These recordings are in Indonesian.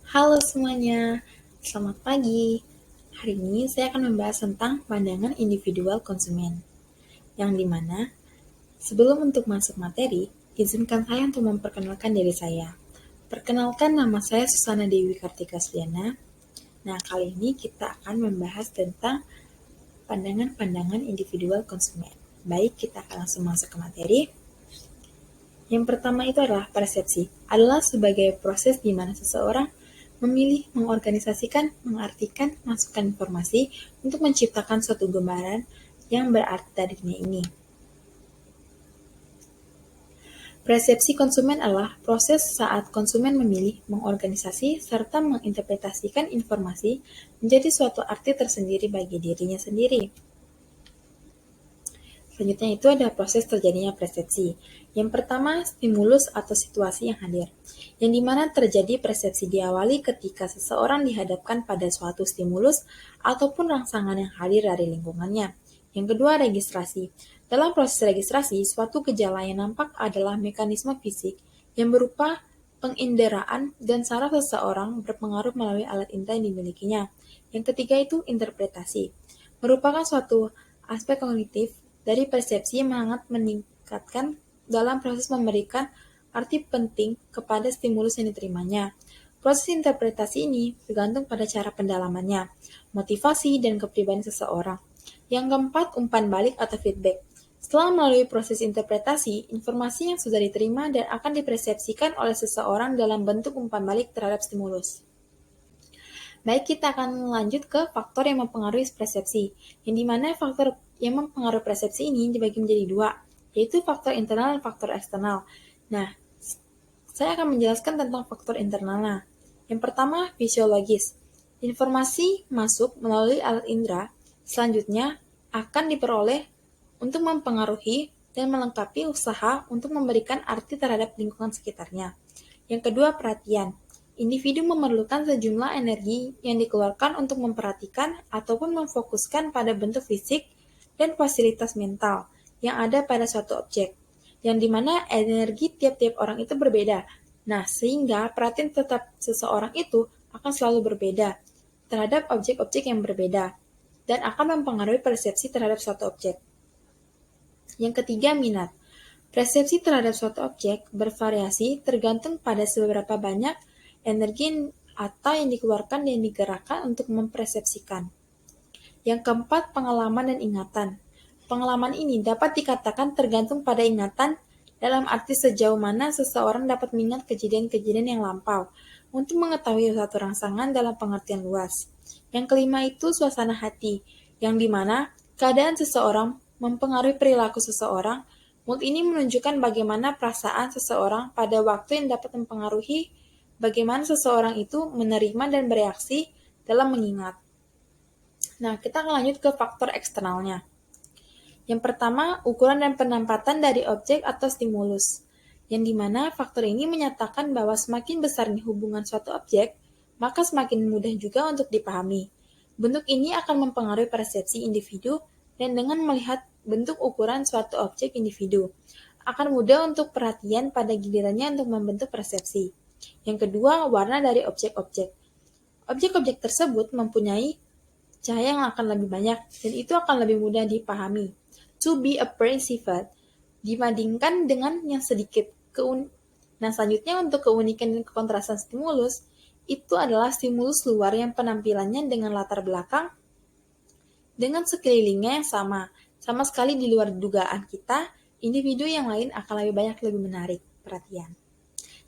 Halo semuanya, selamat pagi. Hari ini saya akan membahas tentang pandangan individual konsumen, yang dimana sebelum untuk masuk materi, izinkan saya untuk memperkenalkan diri saya. Perkenalkan, nama saya Susana Dewi Kartika Sliana. Nah, kali ini kita akan membahas tentang pandangan-pandangan individual konsumen. Baik, kita akan langsung masuk ke materi. Yang pertama itu adalah persepsi, adalah sebagai proses di mana seseorang memilih, mengorganisasikan, mengartikan, masukkan informasi untuk menciptakan suatu gambaran yang berarti dari dunia ini. Persepsi konsumen adalah proses saat konsumen memilih, mengorganisasi, serta menginterpretasikan informasi menjadi suatu arti tersendiri bagi dirinya sendiri. Selanjutnya itu ada proses terjadinya persepsi. Yang pertama, stimulus atau situasi yang hadir. Yang dimana terjadi persepsi diawali ketika seseorang dihadapkan pada suatu stimulus ataupun rangsangan yang hadir dari lingkungannya. Yang kedua, registrasi. Dalam proses registrasi, suatu gejala yang nampak adalah mekanisme fisik yang berupa penginderaan dan saraf seseorang berpengaruh melalui alat indera yang dimilikinya. Yang ketiga itu interpretasi. Merupakan suatu aspek kognitif dari persepsi yang sangat meningkatkan dalam proses memberikan arti penting kepada stimulus yang diterimanya. Proses interpretasi ini bergantung pada cara pendalamannya, motivasi, dan kepribadian seseorang. Yang keempat, umpan balik atau feedback. Setelah melalui proses interpretasi, informasi yang sudah diterima dan akan dipersepsikan oleh seseorang dalam bentuk umpan balik terhadap stimulus. Baik, kita akan lanjut ke faktor yang mempengaruhi persepsi, yang dimana faktor yang mempengaruhi persepsi ini dibagi menjadi dua, yaitu faktor internal dan faktor eksternal. Nah, saya akan menjelaskan tentang faktor internalnya. Yang pertama, fisiologis. Informasi masuk melalui alat indera, selanjutnya akan diperoleh untuk mempengaruhi dan melengkapi usaha untuk memberikan arti terhadap lingkungan sekitarnya. Yang kedua, perhatian. Individu memerlukan sejumlah energi yang dikeluarkan untuk memperhatikan ataupun memfokuskan pada bentuk fisik dan fasilitas mental yang ada pada suatu objek, yang dimana energi tiap-tiap orang itu berbeda. Nah, sehingga perhatian tetap seseorang itu akan selalu berbeda terhadap objek-objek yang berbeda dan akan mempengaruhi persepsi terhadap suatu objek. Yang ketiga, minat. Persepsi terhadap suatu objek bervariasi tergantung pada seberapa banyak energi atau yang dikeluarkan dan digerakkan untuk mempersepsikan. Yang keempat, pengalaman dan ingatan. Pengalaman ini dapat dikatakan tergantung pada ingatan dalam arti sejauh mana seseorang dapat mengingat kejadian-kejadian yang lampau untuk mengetahui suatu rangsangan dalam pengertian luas. Yang kelima itu suasana hati, yang dimana keadaan seseorang mempengaruhi perilaku seseorang. Mood ini menunjukkan bagaimana perasaan seseorang pada waktu yang dapat mempengaruhi bagaimana seseorang itu menerima dan bereaksi dalam mengingat. Nah, kita akan lanjut ke faktor eksternalnya. Yang pertama, ukuran dan penempatan dari objek atau stimulus, yang dimana faktor ini menyatakan bahwa semakin besarnya hubungan suatu objek, maka semakin mudah juga untuk dipahami. Bentuk ini akan mempengaruhi persepsi individu dan dengan melihat bentuk ukuran suatu objek individu, akan mudah untuk perhatian pada gilirannya untuk membentuk persepsi. Yang kedua, warna dari objek-objek. Objek-objek tersebut mempunyai cahaya yang akan lebih banyak dan itu akan lebih mudah dipahami. To be appreciated dibandingkan dengan yang sedikit. Nah, selanjutnya untuk keunikan dan kekontrasan stimulus, itu adalah stimulus luar yang penampilannya dengan latar belakang dengan sekelilingnya yang sama sekali di luar dugaan kita, individu yang lain akan lebih banyak lebih menarik perhatian.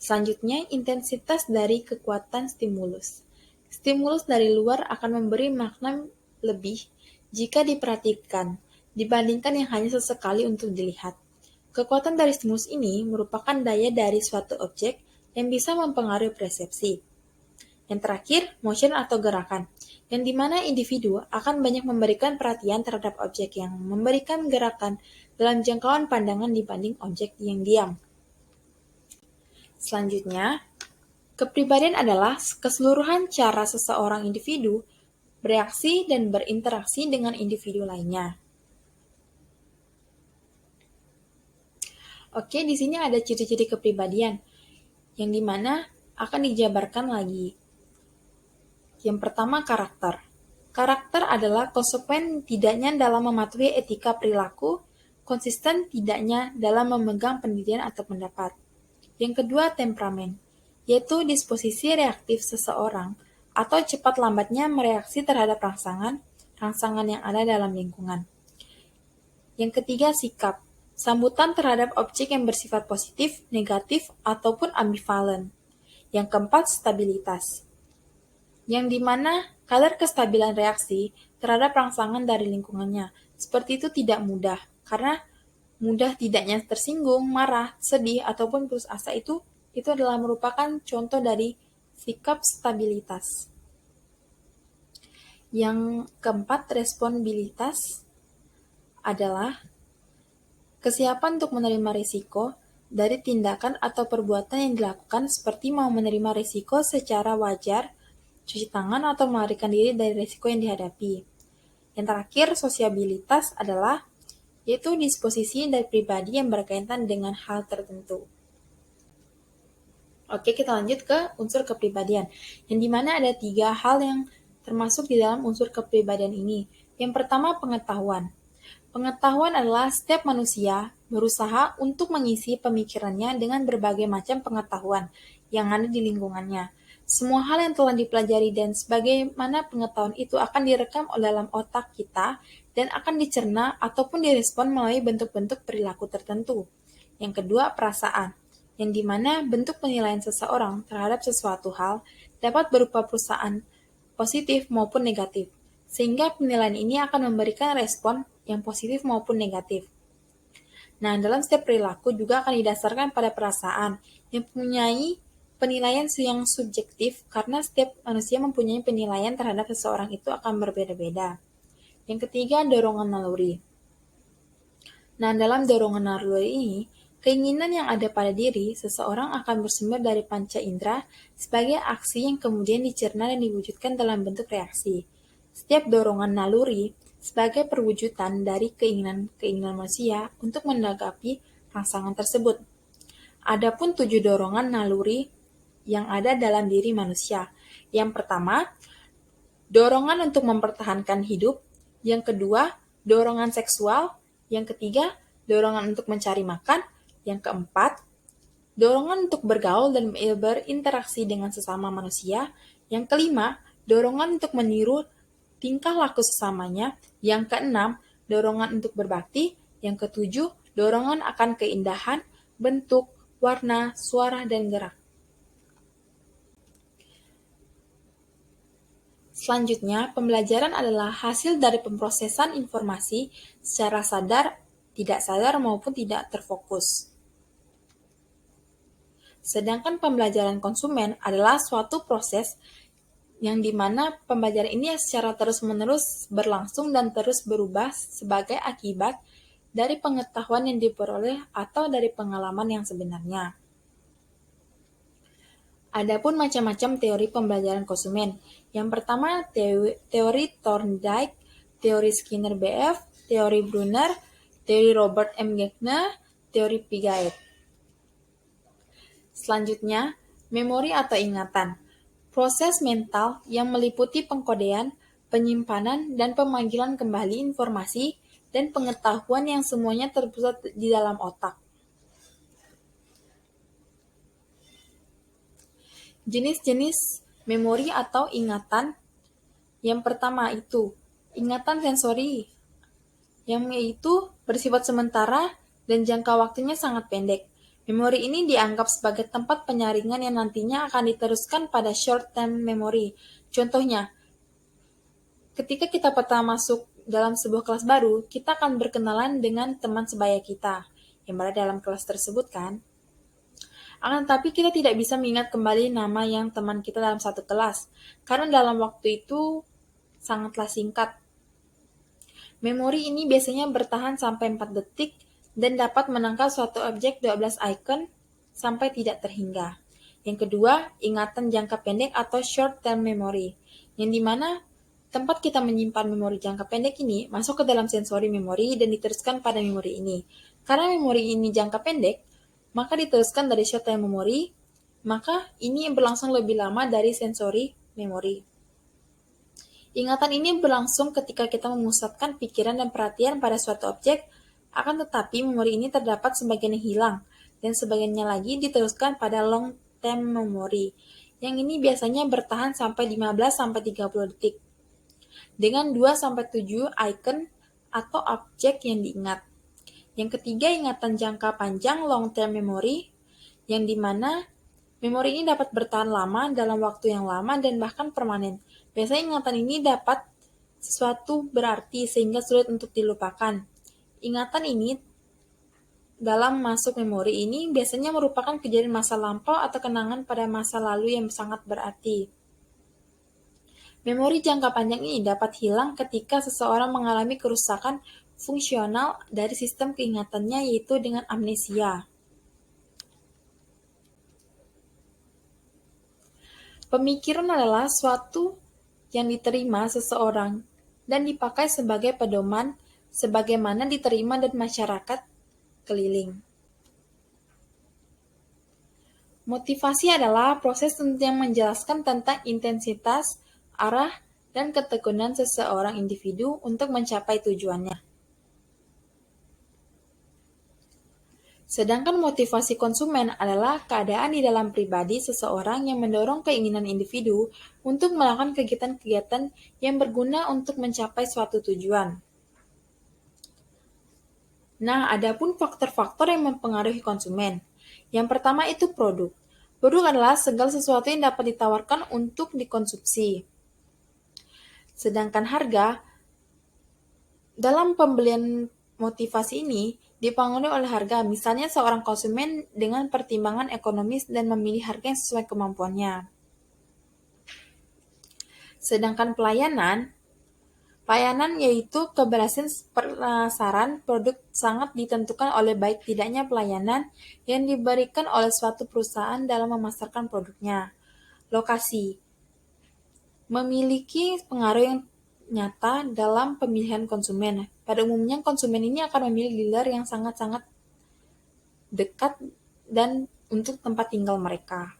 Selanjutnya, intensitas dari kekuatan stimulus. Stimulus dari luar akan memberi makna lebih jika diperhatikan dibandingkan yang hanya sesekali untuk dilihat. Kekuatan dari stimulus ini merupakan daya dari suatu objek yang bisa mempengaruhi persepsi. Yang terakhir, motion atau gerakan, yang dimana individu akan banyak memberikan perhatian terhadap objek yang memberikan gerakan dalam jangkauan pandangan dibanding objek yang diam. Selanjutnya, kepribadian adalah keseluruhan cara seseorang individu bereaksi dan berinteraksi dengan individu lainnya. Oke, di sini ada ciri-ciri kepribadian, yang dimana akan dijabarkan lagi. Yang pertama, karakter. Karakter adalah konsekuen tidaknya dalam mematuhi etika perilaku, konsisten tidaknya dalam memegang pendirian atau pendapat. Yang kedua, temperamen, yaitu disposisi reaktif seseorang atau cepat lambatnya mereaksi terhadap rangsangan yang ada dalam lingkungan. Yang ketiga, sikap, sambutan terhadap objek yang bersifat positif, negatif, ataupun ambivalen. Yang keempat, stabilitas, yang dimana kadar kestabilan reaksi terhadap rangsangan dari lingkungannya. Seperti itu tidak mudah, karena mudah tidaknya tersinggung, marah, sedih, ataupun putus asa itu adalah merupakan contoh dari sikap stabilitas. Yang keempat, responsibilitas adalah kesiapan untuk menerima risiko dari tindakan atau perbuatan yang dilakukan, seperti mau menerima risiko secara wajar, cuci tangan, atau melarikan diri dari risiko yang dihadapi. Yang terakhir, sosiabilitas adalah yaitu disposisi dari pribadi yang berkaitan dengan hal tertentu. Oke, kita lanjut ke unsur kepribadian, yang dimana ada 3 hal yang termasuk di dalam unsur kepribadian ini. Yang pertama, pengetahuan. Pengetahuan adalah setiap manusia berusaha untuk mengisi pemikirannya dengan berbagai macam pengetahuan yang ada di lingkungannya. Semua hal yang telah dipelajari dan sebagaimana pengetahuan itu akan direkam dalam otak kita dan akan dicerna ataupun direspon melalui bentuk-bentuk perilaku tertentu. Yang kedua, perasaan, yang dimana bentuk penilaian seseorang terhadap sesuatu hal dapat berupa perasaan positif maupun negatif, sehingga penilaian ini akan memberikan respon yang positif maupun negatif. Nah, dalam setiap perilaku juga akan didasarkan pada perasaan yang mempunyai penilaian yang subjektif, karena setiap manusia mempunyai penilaian terhadap seseorang itu akan berbeda-beda. Yang ketiga, dorongan naluri. Nah, dalam dorongan naluri ini, keinginan yang ada pada diri seseorang akan bersumber dari panca indera sebagai aksi yang kemudian dicerna dan diwujudkan dalam bentuk reaksi. Setiap dorongan naluri sebagai perwujudan dari keinginan manusia untuk menanggapi rangsangan tersebut. Adapun 7 dorongan naluri yang ada dalam diri manusia. Yang pertama, dorongan untuk mempertahankan hidup. Yang kedua, dorongan seksual. Yang ketiga, dorongan untuk mencari makan. Yang keempat, dorongan untuk bergaul dan berinteraksi dengan sesama manusia. Yang kelima, dorongan untuk meniru tingkah laku sesamanya. Yang keenam, dorongan untuk berbakti. Yang ketujuh, dorongan akan keindahan, bentuk, warna, suara, dan gerak. Selanjutnya, pembelajaran adalah hasil dari pemrosesan informasi secara sadar, tidak sadar, maupun tidak terfokus. Sedangkan pembelajaran konsumen adalah suatu proses yang dimana pembelajaran ini secara terus-menerus berlangsung dan terus berubah sebagai akibat dari pengetahuan yang diperoleh atau dari pengalaman yang sebenarnya. Adapun macam-macam teori pembelajaran konsumen. Yang pertama, teori Thorndike, teori Skinner BF, teori Brunner, teori Robert M. Gagner, teori Piaget. Selanjutnya, memori atau ingatan. Proses mental yang meliputi pengkodean, penyimpanan, dan pemanggilan kembali informasi dan pengetahuan yang semuanya terpusat di dalam otak. Jenis-jenis memori atau ingatan. Yang pertama itu ingatan sensori, yang yaitu bersifat sementara dan jangka waktunya sangat pendek. Memori ini dianggap sebagai tempat penyaringan yang nantinya akan diteruskan pada short-term memory. Contohnya, ketika kita pertama masuk dalam sebuah kelas baru, kita akan berkenalan dengan teman sebaya kita yang berada dalam kelas tersebut kan. Akan tetapi kita tidak bisa mengingat kembali nama yang teman kita dalam satu kelas, karena dalam waktu itu sangatlah singkat. Memori ini biasanya bertahan sampai 4 detik dan dapat menangkap suatu objek 12 icon sampai tidak terhingga. Yang kedua, ingatan jangka pendek atau short-term memory, yang dimana tempat kita menyimpan memori jangka pendek ini masuk ke dalam sensori memori dan diteruskan pada memori ini. Karena memori ini jangka pendek, maka diteruskan dari short-term memory, maka ini berlangsung lebih lama dari sensori memori. Ingatan ini berlangsung ketika kita memusatkan pikiran dan perhatian pada suatu objek, akan tetapi memori ini terdapat sebagian yang hilang, dan sebagiannya lagi diteruskan pada long-term memory, yang ini biasanya bertahan sampai 15-30 detik, dengan 2-7 icon atau objek yang diingat. Yang ketiga, ingatan jangka panjang long-term memory, yang dimana memori ini dapat bertahan lama dalam waktu yang lama dan bahkan permanen. Biasanya ingatan ini dapat sesuatu berarti sehingga sulit untuk dilupakan. Ingatan ini dalam masuk memori ini biasanya merupakan kejadian masa lampau atau kenangan pada masa lalu yang sangat berarti. Memori jangka panjang ini dapat hilang ketika seseorang mengalami kerusakan fungsional dari sistem keingatannya, yaitu dengan amnesia. Pemikiran adalah suatu yang diterima seseorang dan dipakai sebagai pedoman sebagaimana diterima dan masyarakat keliling. Motivasi adalah proses yang menjelaskan tentang intensitas, arah, dan ketekunan seseorang individu untuk mencapai tujuannya. Sedangkan motivasi konsumen adalah keadaan di dalam pribadi seseorang yang mendorong keinginan individu untuk melakukan kegiatan-kegiatan yang berguna untuk mencapai suatu tujuan. Nah, adapun faktor-faktor yang mempengaruhi konsumen. Yang pertama itu produk. Produk adalah segala sesuatu yang dapat ditawarkan untuk dikonsumsi. Sedangkan harga, dalam pembelian motivasi ini dipengaruhi oleh harga, misalnya seorang konsumen dengan pertimbangan ekonomis dan memilih harga yang sesuai kemampuannya. Sedangkan pelayanan yaitu keberhasilan pemasaran produk sangat ditentukan oleh baik tidaknya pelayanan yang diberikan oleh suatu perusahaan dalam memasarkan produknya. Lokasi memiliki pengaruh yang nyata dalam pemilihan konsumen. Pada umumnya konsumen ini akan memilih dealer yang sangat-sangat dekat dan untuk tempat tinggal mereka.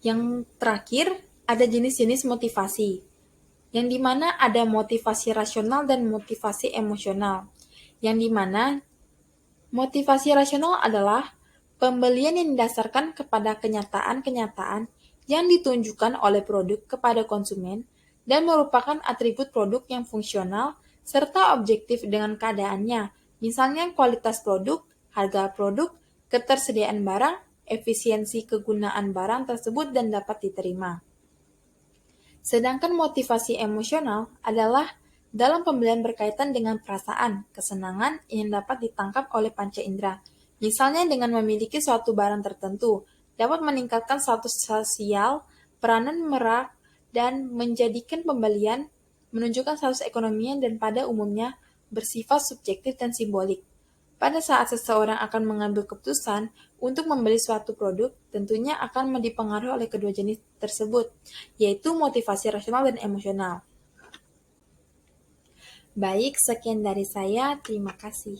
Yang terakhir, ada jenis-jenis motivasi, yang dimana ada motivasi rasional dan motivasi emosional. Yang dimana motivasi rasional adalah pembelian yang didasarkan kepada kenyataan-kenyataan yang ditunjukkan oleh produk kepada konsumen dan merupakan atribut produk yang fungsional serta objektif dengan keadaannya, misalnya kualitas produk, harga produk, ketersediaan barang, efisiensi kegunaan barang tersebut dan dapat diterima. Sedangkan motivasi emosional adalah dalam pembelian berkaitan dengan perasaan, kesenangan yang dapat ditangkap oleh panca indera. Misalnya dengan memiliki suatu barang tertentu, dapat meningkatkan status sosial, peranan merak, dan menjadikan pembelian menunjukkan status ekonominya dan pada umumnya bersifat subjektif dan simbolik. Pada saat seseorang akan mengambil keputusan untuk membeli suatu produk, tentunya akan dipengaruhi oleh kedua jenis tersebut, yaitu motivasi rasional dan emosional. Baik, sekian dari saya. Terima kasih.